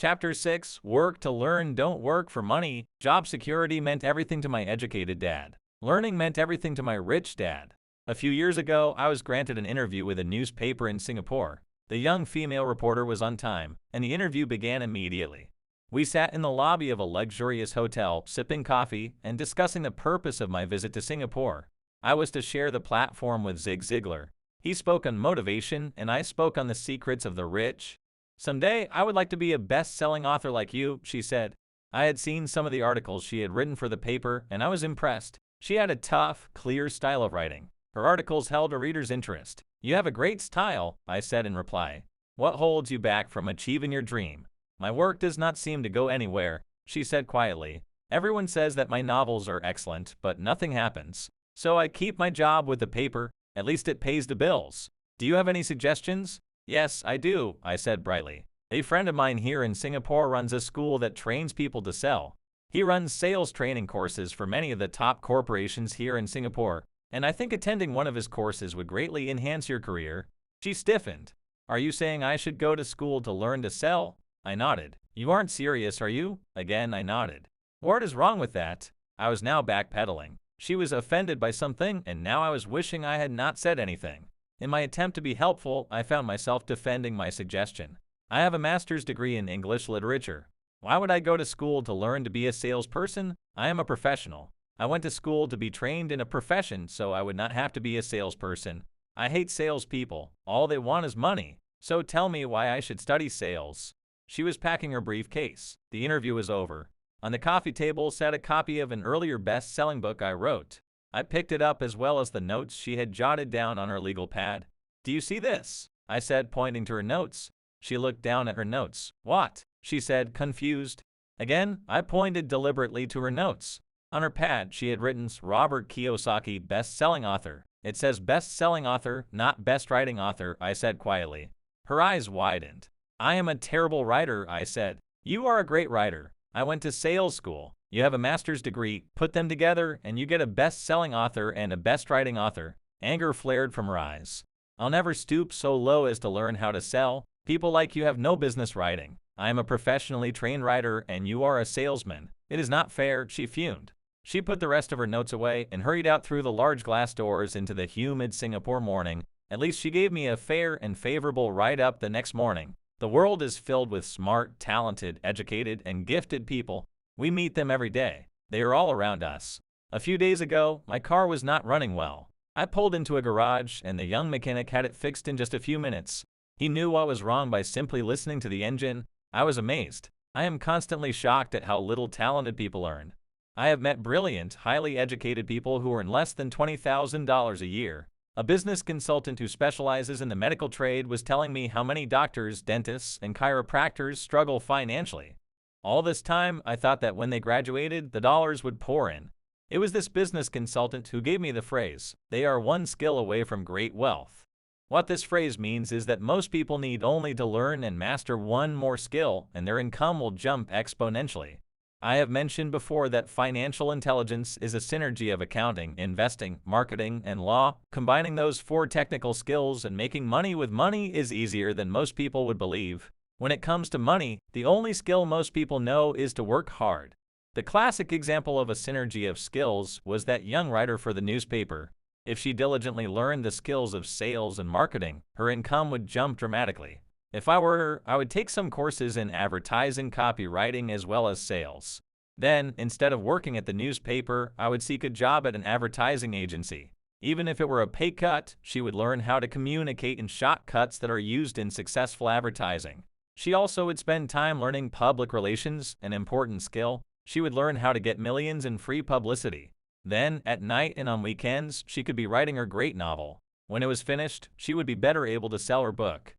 Chapter 6, Work to Learn, Don't Work for Money. Job security meant everything to my educated dad. Learning meant everything to my rich dad. A few years ago, I was granted an interview with a newspaper in Singapore. The young female reporter was on time, and the interview began immediately. We sat in the lobby of a luxurious hotel, sipping coffee and discussing the purpose of my visit to Singapore. I was to share the platform with Zig Ziglar. He spoke on motivation, and I spoke on the secrets of the rich. Someday, I would like to be a best-selling author like you, she said. I had seen some of the articles she had written for the paper, and I was impressed. She had a tough, clear style of writing. Her articles held a reader's interest. You have a great style, I said in reply. What holds you back from achieving your dream? My work does not seem to go anywhere, she said quietly. Everyone says that my novels are excellent, but nothing happens. So I keep my job with the paper. At least it pays the bills. Do you have any suggestions? Yes, I do, I said brightly. A friend of mine here in Singapore runs a school that trains people to sell. He runs sales training courses for many of the top corporations here in Singapore, and I think attending one of his courses would greatly enhance your career. She stiffened. Are you saying I should go to school to learn to sell? I nodded. You aren't serious, are you? Again, I nodded. What is wrong with that? I was now backpedaling. She was offended by something, and now I was wishing I had not said anything. In my attempt to be helpful, I found myself defending my suggestion. I have a master's degree in English literature. Why would I go to school to learn to be a salesperson? I am a professional. I went to school to be trained in a profession so I would not have to be a salesperson. I hate salespeople. All they want is money. So tell me why I should study sales. She was packing her briefcase. The interview was over. On the coffee table sat a copy of an earlier best-selling book I wrote. I picked it up as well as the notes she had jotted down on her legal pad. Do you see this? I said, pointing to her notes. She looked down at her notes. What? She said, confused. Again, I pointed deliberately to her notes. On her pad, she had written Robert Kiyosaki, best-selling author. It says best-selling author, not best-writing author, I said quietly. Her eyes widened. I am a terrible writer, I said. You are a great writer. I went to sales school. You have a master's degree. Put them together, and you get a best-selling author and a best-writing author. Anger flared from her eyes. I'll never stoop so low as to learn how to sell. People like you have no business writing. I am a professionally trained writer, and you are a salesman. It is not fair, she fumed. She put the rest of her notes away and hurried out through the large glass doors into the humid Singapore morning. At least she gave me a fair and favorable write-up the next morning. The world is filled with smart, talented, educated, and gifted people. We meet them every day. They are all around us. A few days ago, my car was not running well. I pulled into a garage, and the young mechanic had it fixed in just a few minutes. He knew what was wrong by simply listening to the engine. I was amazed. I am constantly shocked at how little talented people earn. I have met brilliant, highly educated people who earn less than $20,000 a year. A business consultant who specializes in the medical trade was telling me how many doctors, dentists, and chiropractors struggle financially. All this time, I thought that when they graduated, the dollars would pour in. It was this business consultant who gave me the phrase, they are one skill away from great wealth. What this phrase means is that most people need only to learn and master one more skill, and their income will jump exponentially. I have mentioned before that financial intelligence is a synergy of accounting, investing, marketing, and law. Combining those four technical skills and making money with money is easier than most people would believe. When it comes to money, the only skill most people know is to work hard. The classic example of a synergy of skills was that young writer for the newspaper. If she diligently learned the skills of sales and marketing, her income would jump dramatically. If I were her, I would take some courses in advertising, copywriting, as well as sales. Then, instead of working at the newspaper, I would seek a job at an advertising agency. Even if it were a pay cut, she would learn how to communicate in shortcuts that are used in successful advertising. She also would spend time learning public relations, an important skill. She would learn how to get millions in free publicity. Then, at night and on weekends, she could be writing her great novel. When it was finished, she would be better able to sell her book.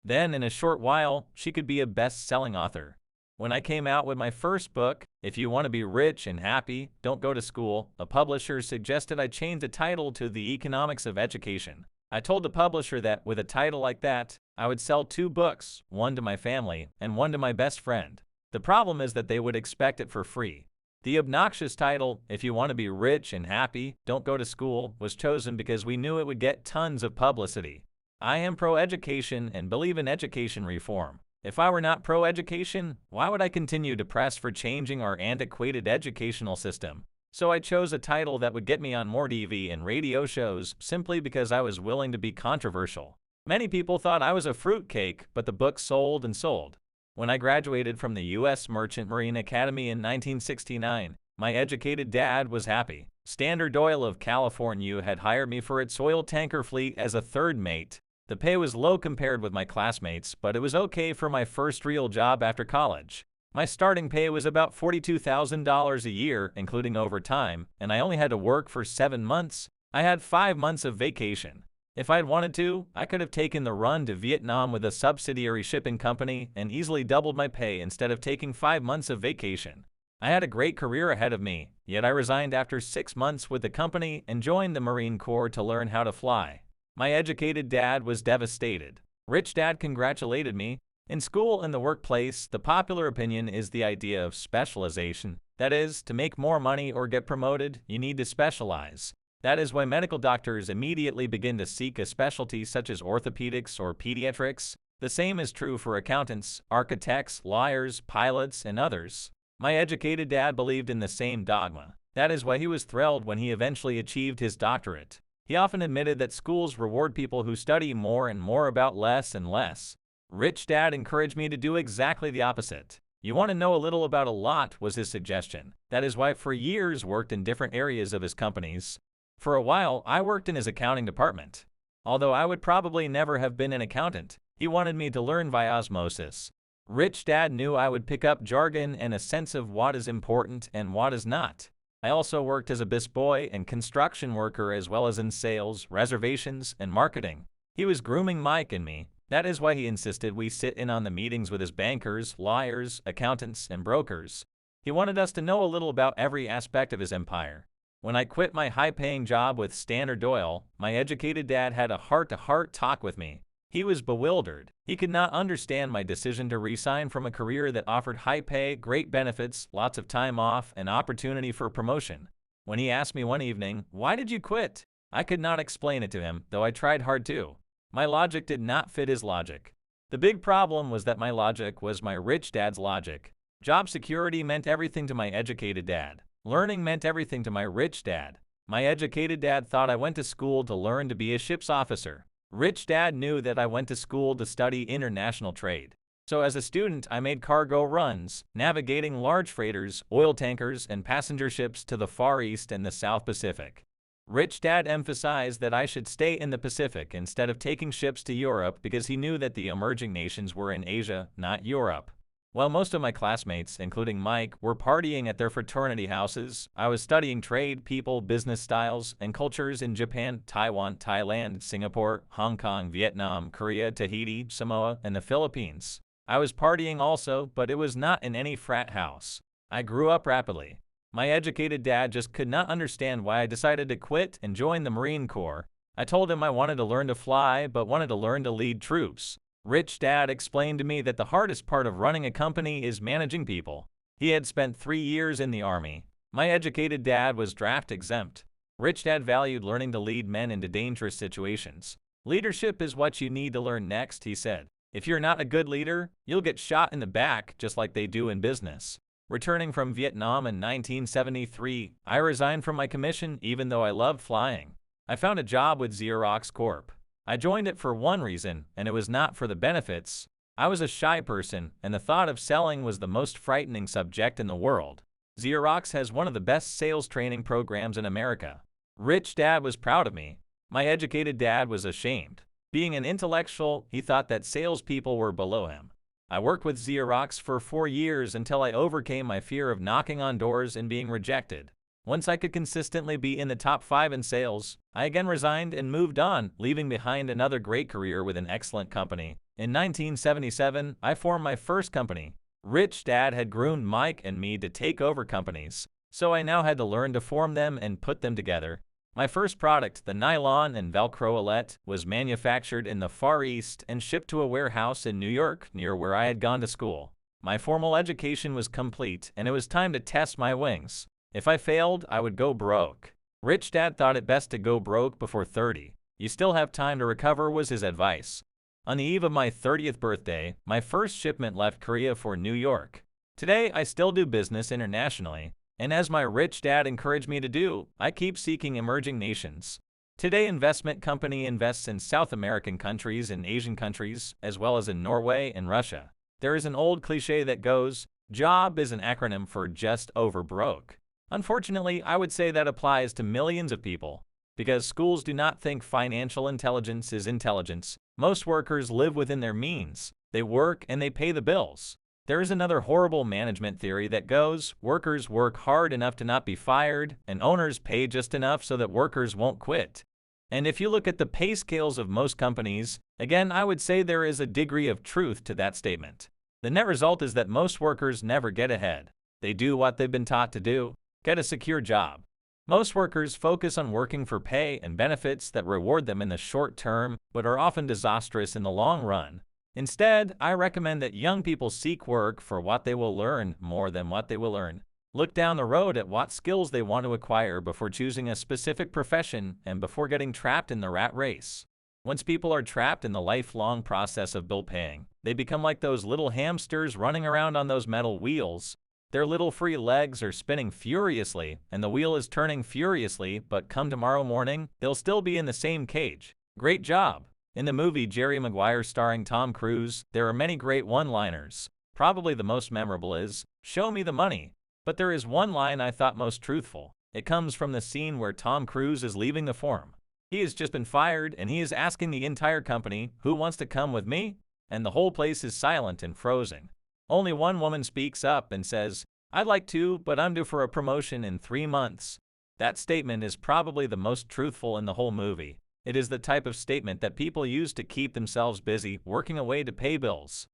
Then, in a short while, she could be a best-selling author. When I came out with my first book, If You Want to Be Rich and Happy, Don't Go to School, a publisher suggested I change the title to The Economics of Education. I told the publisher that with a title like that, I would sell 2 books, one to my family and one to my best friend. The problem is that they would expect it for free. The obnoxious title, If You Want to Be Rich and Happy, Don't Go to School, was chosen because we knew it would get tons of publicity. I am pro-education and believe in education reform. If I were not pro-education, why would I continue to press for changing our antiquated educational system? So I chose a title that would get me on more TV and radio shows simply because I was willing to be controversial. Many people thought I was a fruitcake, but the book sold and sold. When I graduated from the U.S. Merchant Marine Academy in 1969, my educated dad was happy. Standard Oil of California had hired me for its oil tanker fleet as a third mate. The pay was low compared with my classmates, but it was okay for my first real job after college. My starting pay was about $42,000 a year, including overtime, and I only had to work for 7 months. I had 5 months of vacation. If I'd wanted to, I could have taken the run to Vietnam with a subsidiary shipping company and easily doubled my pay instead of taking 5 months of vacation. I had a great career ahead of me, yet I resigned after 6 months with the company and joined the Marine Corps to learn how to fly. My educated dad was devastated. Rich Dad congratulated me. In school and the workplace, the popular opinion is the idea of specialization. That is, to make more money or get promoted, you need to specialize. That is why medical doctors immediately begin to seek a specialty such as orthopedics or pediatrics. The same is true for accountants, architects, lawyers, pilots, and others. My educated dad believed in the same dogma. That is why he was thrilled when he eventually achieved his doctorate. He often admitted that schools reward people who study more and more about less and less. Rich Dad encouraged me to do exactly the opposite. You want to know a little about a lot, was his suggestion. That is why for years worked in different areas of his companies. For a while, I worked in his accounting department. Although I would probably never have been an accountant, he wanted me to learn via osmosis. Rich Dad knew I would pick up jargon and a sense of what is important and what is not. I also worked as a busboy and construction worker as well as in sales, reservations, and marketing. He was grooming Mike and me. That is why he insisted we sit in on the meetings with his bankers, lawyers, accountants, and brokers. He wanted us to know a little about every aspect of his empire. When I quit my high-paying job with Standard Oil, my educated dad had a heart-to-heart talk with me. He was bewildered. He could not understand my decision to resign from a career that offered high pay, great benefits, lots of time off, and opportunity for promotion. When he asked me one evening, "Why did you quit?" I could not explain it to him, though I tried hard to. My logic did not fit his logic. The big problem was that my logic was my rich dad's logic. Job security meant everything to my educated dad. Learning meant everything to my rich dad. My educated dad thought I went to school to learn to be a ship's officer. Rich Dad knew that I went to school to study international trade. So as a student, I made cargo runs, navigating large freighters, oil tankers, and passenger ships to the Far East and the South Pacific. Rich Dad emphasized that I should stay in the Pacific instead of taking ships to Europe because he knew that the emerging nations were in Asia, not Europe. While most of my classmates, including Mike, were partying at their fraternity houses, I was studying trade, people, business styles, and cultures in Japan, Taiwan, Thailand, Singapore, Hong Kong, Vietnam, Korea, Tahiti, Samoa, and the Philippines. I was partying also, but it was not in any frat house. I grew up rapidly. My educated dad just could not understand why I decided to quit and join the Marine Corps. I told him I wanted to learn to fly, but wanted to learn to lead troops. Rich Dad explained to me that the hardest part of running a company is managing people. He had spent 3 years in the Army. My educated dad was draft exempt. Rich Dad valued learning to lead men into dangerous situations. Leadership is what you need to learn next, he said. If you're not a good leader, you'll get shot in the back just like they do in business. Returning from Vietnam in 1973, I resigned from my commission even though I loved flying. I found a job with Xerox Corp. I joined it for one reason, and it was not for the benefits. I was a shy person, and the thought of selling was the most frightening subject in the world. Xerox has one of the best sales training programs in America. Rich Dad was proud of me. My educated dad was ashamed. Being an intellectual, he thought that salespeople were below him. I worked with Xerox for 4 years until I overcame my fear of knocking on doors and being rejected. Once I could consistently be in the top 5 in sales, I again resigned and moved on, leaving behind another great career with an excellent company. In 1977, I formed my first company. Rich Dad had groomed Mike and me to take over companies, so I now had to learn to form them and put them together. My first product, the nylon and Velcro Alette, was manufactured in the Far East and shipped to a warehouse in New York, near where I had gone to school. My formal education was complete, and it was time to test my wings. If I failed, I would go broke. Rich Dad thought it best to go broke before 30. You still have time to recover, was his advice. On the eve of my 30th birthday, my first shipment left Korea for New York. Today, I still do business internationally, and as my rich dad encouraged me to do, I keep seeking emerging nations. Today, investment company invests in South American countries and Asian countries, as well as in Norway and Russia. There is an old cliche that goes, "Job is an acronym for just over broke." Unfortunately, I would say that applies to millions of people. Because schools do not think financial intelligence is intelligence, most workers live within their means. They work and they pay the bills. There is another horrible management theory that goes, workers work hard enough to not be fired, and owners pay just enough so that workers won't quit. And if you look at the pay scales of most companies, again, I would say there is a degree of truth to that statement. The net result is that most workers never get ahead. They do what they've been taught to do, get a secure job. Most workers focus on working for pay and benefits that reward them in the short term, but are often disastrous in the long run. Instead, I recommend that young people seek work for what they will learn more than what they will earn. Look down the road at what skills they want to acquire before choosing a specific profession and before getting trapped in the rat race. Once people are trapped in the lifelong process of bill paying, they become like those little hamsters running around on those metal wheels. Their little free legs are spinning furiously, and the wheel is turning furiously, but come tomorrow morning, they'll still be in the same cage. Great job! In the movie Jerry Maguire starring Tom Cruise, there are many great one-liners. Probably the most memorable is, "Show me the money." But there is one line I thought most truthful. It comes from the scene where Tom Cruise is leaving the firm. He has just been fired, and he is asking the entire company, "Who wants to come with me?" And the whole place is silent and frozen. Only one woman speaks up and says, "I'd like to, but I'm due for a promotion in 3 months." That statement is probably the most truthful in the whole movie. It is the type of statement that people use to keep themselves busy, working away to pay bills.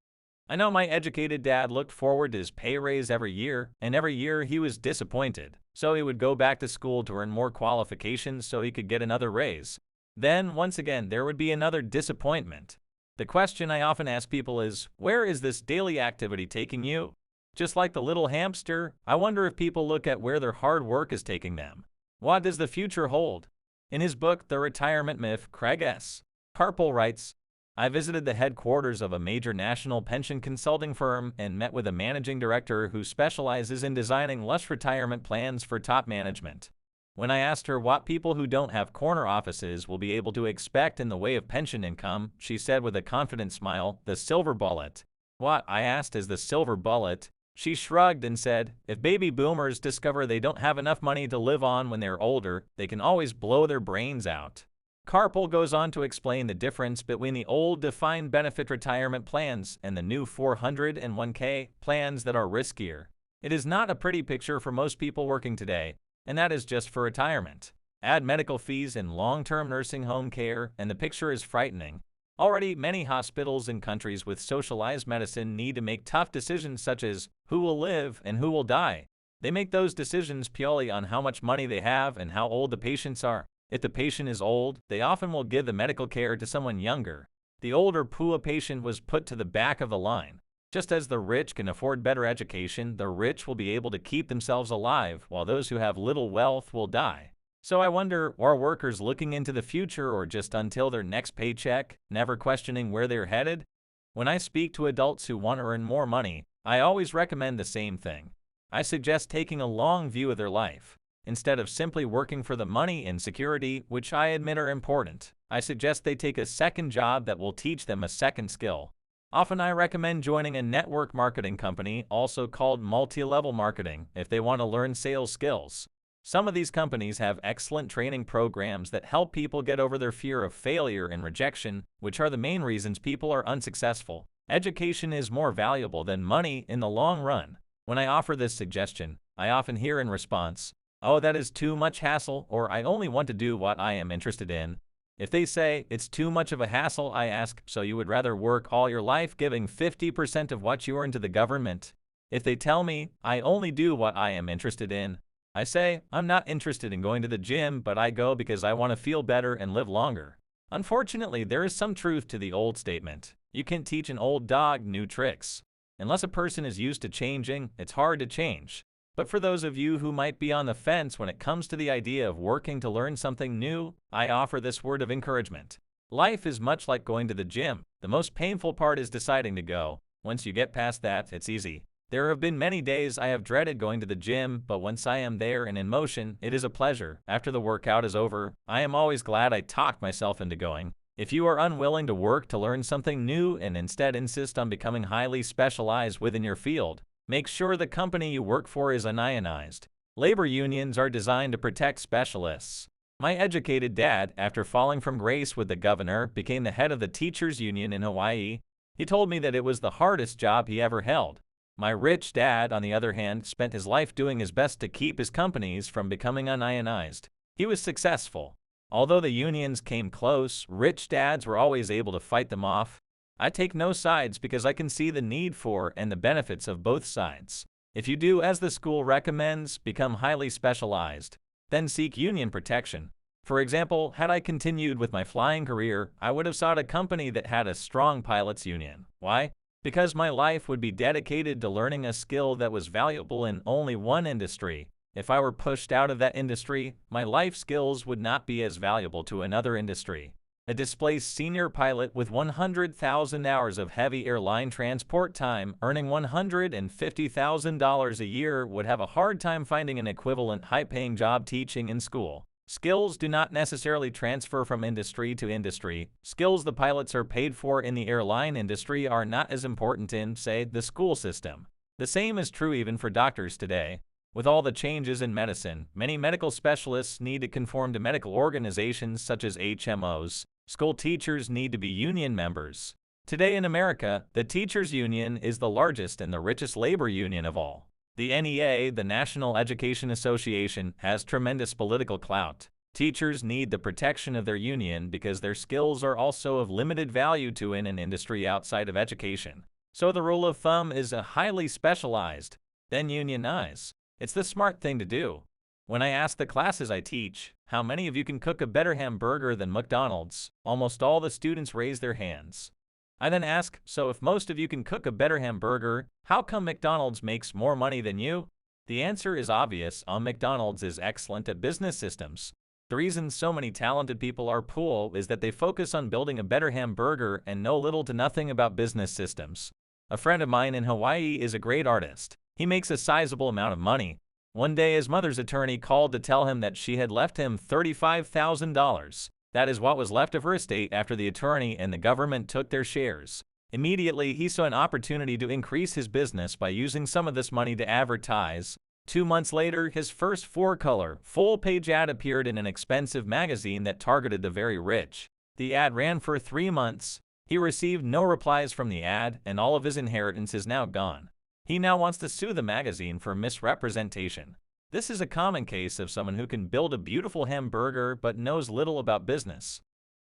I know my educated dad looked forward to his pay raise every year, and every year he was disappointed. So he would go back to school to earn more qualifications so he could get another raise. Then, once again, there would be another disappointment. The question I often ask people is, where is this daily activity taking you? Just like the little hamster, I wonder if people look at where their hard work is taking them. What does the future hold? In his book, The Retirement Myth, Craig S. Carpel writes, "I visited the headquarters of a major national pension consulting firm and met with a managing director who specializes in designing lush retirement plans for top management. When I asked her what people who don't have corner offices will be able to expect in the way of pension income, she said with a confident smile, 'The silver bullet.' What, I asked, is the silver bullet? She shrugged and said, 'If baby boomers discover they don't have enough money to live on when they're older, they can always blow their brains out.'" Carpel goes on to explain the difference between the old defined benefit retirement plans and the new 401k plans that are riskier. It is not a pretty picture for most people working today, and that is just for retirement. Add medical fees and long-term nursing home care, and the picture is frightening. Already, many hospitals in countries with socialized medicine need to make tough decisions such as who will live and who will die. They make those decisions purely on how much money they have and how old the patients are. If the patient is old, they often will give the medical care to someone younger. The older poor patient was put to the back of the line. Just as the rich can afford better education, the rich will be able to keep themselves alive, while those who have little wealth will die. So I wonder, are workers looking into the future or just until their next paycheck, never questioning where they're headed? When I speak to adults who want to earn more money, I always recommend the same thing. I suggest taking a long view of their life. Instead of simply working for the money and security, which I admit are important, I suggest they take a second job that will teach them a second skill. Often I recommend joining a network marketing company, also called multi-level marketing, if they want to learn sales skills. Some of these companies have excellent training programs that help people get over their fear of failure and rejection, which are the main reasons people are unsuccessful. Education is more valuable than money in the long run. When I offer this suggestion, I often hear in response, "Oh, that is too much hassle," or "I only want to do what I am interested in." If they say, "It's too much of a hassle," I ask, "So you would rather work all your life giving 50% of what you earn to the government?" If they tell me, "I only do what I am interested in," I say, "I'm not interested in going to the gym, but I go because I want to feel better and live longer." Unfortunately, there is some truth to the old statement. You can teach an old dog new tricks. Unless a person is used to changing, it's hard to change. But for those of you who might be on the fence when it comes to the idea of working to learn something new, I offer this word of encouragement. Life is much like going to the gym. The most painful part is deciding to go. Once you get past that, it's easy. There have been many days I have dreaded going to the gym, but once I am there and in motion, it is a pleasure. After the workout is over, I am always glad I talked myself into going. If you are unwilling to work to learn something new and instead insist on becoming highly specialized within your field, make sure the company you work for is unionized. Labor unions are designed to protect specialists. My educated dad, after falling from grace with the governor, became the head of the teachers' union in Hawaii. He told me that it was the hardest job he ever held. My rich dad, on the other hand, spent his life doing his best to keep his companies from becoming unionized. He was successful. Although the unions came close, rich dads were always able to fight them off. I take no sides because I can see the need for and the benefits of both sides. If you do as the school recommends, become highly specialized, then seek union protection. For example, had I continued with my flying career, I would have sought a company that had a strong pilots union. Why? Because my life would be dedicated to learning a skill that was valuable in only one industry. If I were pushed out of that industry, my life skills would not be as valuable to another industry. A displaced senior pilot with 100,000 hours of heavy airline transport time, earning $150,000 a year, would have a hard time finding an equivalent high-paying job teaching in school. Skills do not necessarily transfer from industry to industry. Skills the pilots are paid for in the airline industry are not as important in, say, the school system. The same is true even for doctors today. With all the changes in medicine, many medical specialists need to conform to medical organizations such as HMOs. School teachers need to be union members. Today in America, the teachers' union is the largest and the richest labor union of all. The NEA, the National Education Association, has tremendous political clout. Teachers need the protection of their union because their skills are also of limited value to an industry outside of education. So the rule of thumb is a highly specialized, then unionize. It's the smart thing to do. When I ask the classes I teach, how many of you can cook a better hamburger than McDonald's, almost all the students raise their hands. I then ask, so if most of you can cook a better hamburger, how come McDonald's makes more money than you? The answer is obvious. McDonald's is excellent at business systems. The reason so many talented people are poor is that they focus on building a better hamburger and know little to nothing about business systems. A friend of mine in Hawaii is a great artist. He makes a sizable amount of money. One day his mother's attorney called to tell him that she had left him $35,000. That is what was left of her estate after the attorney and the government took their shares. Immediately, he saw an opportunity to increase his business by using some of this money to advertise. 2 months later, his first 4-color, full-page ad appeared in an expensive magazine that targeted the very rich. The ad ran for 3 months. He received no replies from the ad, and all of his inheritance is now gone. He now wants to sue the magazine for misrepresentation. This is a common case of someone who can build a beautiful hamburger but knows little about business.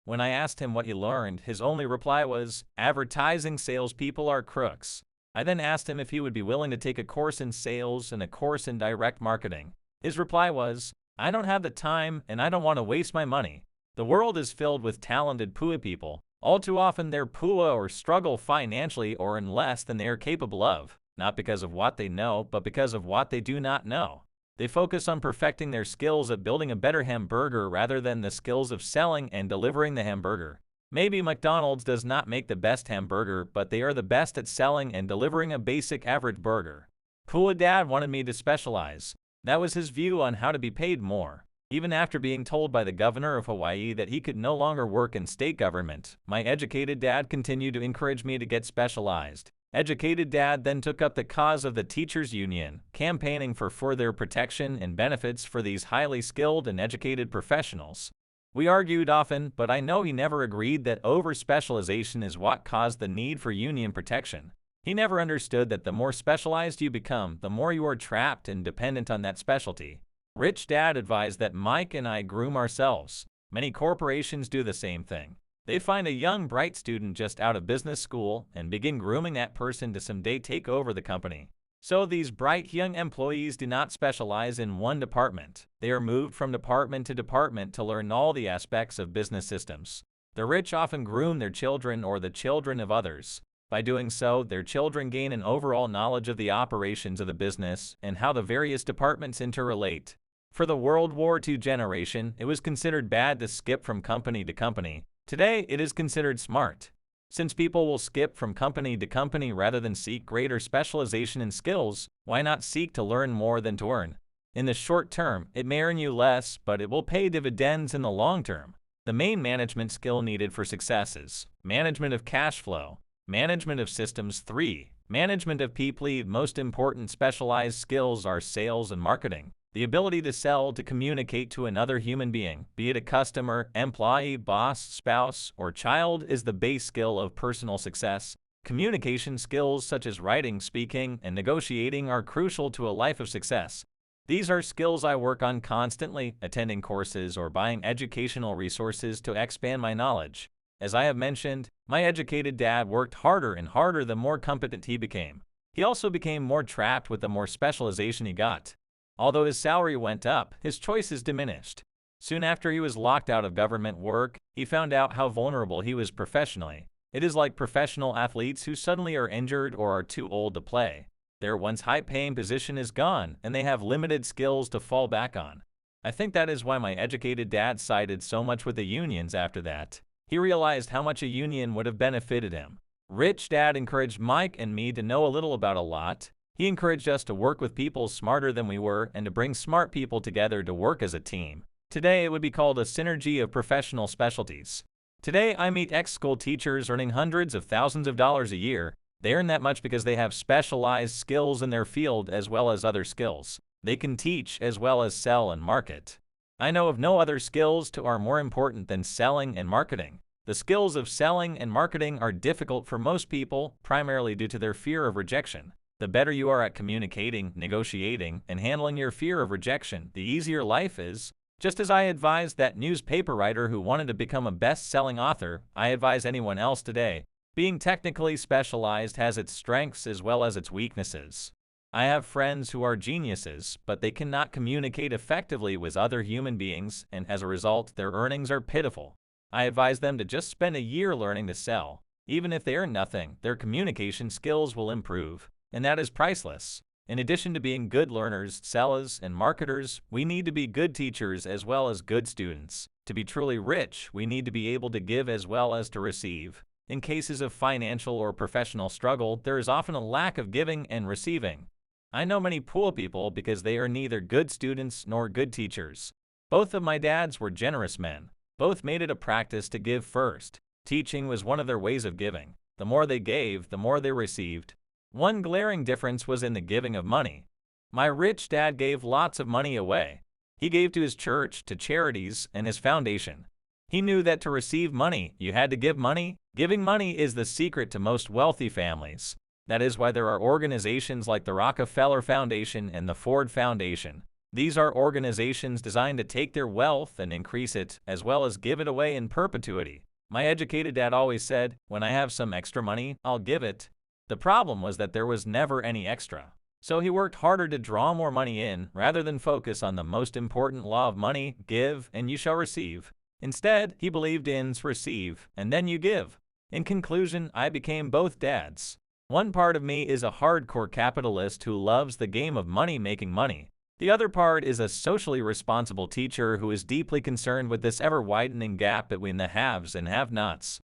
When I asked him what he learned, his only reply was, "Advertising salespeople are crooks." I then asked him if he would be willing to take a course in sales and a course in direct marketing. His reply was, "I don't have the time and I don't want to waste my money." The world is filled with talented PUA people. All too often they're PUA or struggle financially or in less than they are capable of, not because of what they know, but because of what they do not know. They focus on perfecting their skills at building a better hamburger rather than the skills of selling and delivering the hamburger. Maybe McDonald's does not make the best hamburger, but they are the best at selling and delivering a basic average burger. PUA Dad wanted me to specialize. That was his view on how to be paid more. Even after being told by the governor of Hawaii that he could no longer work in state government, my educated dad continued to encourage me to get specialized. Educated Dad then took up the cause of the teachers' union, campaigning for further protection and benefits for these highly skilled and educated professionals. We argued often, but I know he never agreed that over-specialization is what caused the need for union protection. He never understood that the more specialized you become, the more you are trapped and dependent on that specialty. Rich Dad advised that Mike and I groom ourselves. Many corporations do the same thing. They find a young, bright student just out of business school and begin grooming that person to someday take over the company. So these bright young employees do not specialize in one department. They are moved from department to department to learn all the aspects of business systems. The rich often groom their children or the children of others. By doing so, their children gain an overall knowledge of the operations of the business and how the various departments interrelate. For the World War II generation, it was considered bad to skip from company to company. Today, it is considered smart. Since people will skip from company to company rather than seek greater specialization in skills, why not seek to learn more than to earn? In the short term, it may earn you less, but it will pay dividends in the long term. The main management skill needed for success is management of cash flow, management of systems. 3. Management of people. Most important specialized skills are sales and marketing. The ability to sell, to communicate to another human being, be it a customer, employee, boss, spouse, or child, is the base skill of personal success. Communication skills such as writing, speaking, and negotiating are crucial to a life of success. These are skills I work on constantly, attending courses or buying educational resources to expand my knowledge. As I have mentioned, my educated dad worked harder and harder the more competent he became. He also became more trapped with the more specialization he got. Although his salary went up, his choices diminished. Soon after he was locked out of government work, he found out how vulnerable he was professionally. It is like professional athletes who suddenly are injured or are too old to play. Their once high-paying position is gone, and they have limited skills to fall back on. I think that is why my educated dad sided so much with the unions after that. He realized how much a union would have benefited him. Rich Dad encouraged Mike and me to know a little about a lot. He encouraged us to work with people smarter than we were and to bring smart people together to work as a team. Today it would be called a synergy of professional specialties. Today I meet ex-school teachers earning hundreds of thousands of dollars a year. They earn that much because they have specialized skills in their field as well as other skills. They can teach as well as sell and market. I know of no other skills that are more important than selling and marketing. The skills of selling and marketing are difficult for most people, primarily due to their fear of rejection. The better you are at communicating, negotiating, and handling your fear of rejection, the easier life is. Just as I advised that newspaper writer who wanted to become a best-selling author, I advise anyone else today. Being technically specialized has its strengths as well as its weaknesses. I have friends who are geniuses, but they cannot communicate effectively with other human beings, and as a result, their earnings are pitiful. I advise them to just spend a year learning to sell. Even if they earn nothing, their communication skills will improve, and that is priceless. In addition to being good learners, sellers, and marketers, we need to be good teachers as well as good students. To be truly rich, we need to be able to give as well as to receive. In cases of financial or professional struggle, there is often a lack of giving and receiving. I know many poor people because they are neither good students nor good teachers. Both of my dads were generous men. Both made it a practice to give first. Teaching was one of their ways of giving. The more they gave, the more they received. One glaring difference was in the giving of money. My rich dad gave lots of money away. He gave to his church, to charities, and his foundation. He knew that to receive money, you had to give money. Giving money is the secret to most wealthy families. That is why there are organizations like the Rockefeller Foundation and the Ford Foundation. These are organizations designed to take their wealth and increase it, as well as give it away in perpetuity. My educated dad always said, when I have some extra money, I'll give it. The problem was that there was never any extra. So he worked harder to draw more money in, rather than focus on the most important law of money, give, and you shall receive. Instead, he believed in receive, and then you give. In conclusion, I became both dads. One part of me is a hardcore capitalist who loves the game of money making money. The other part is a socially responsible teacher who is deeply concerned with this ever-widening gap between the haves and have-nots.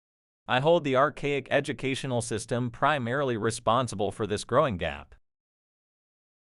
I hold the archaic educational system primarily responsible for this growing gap.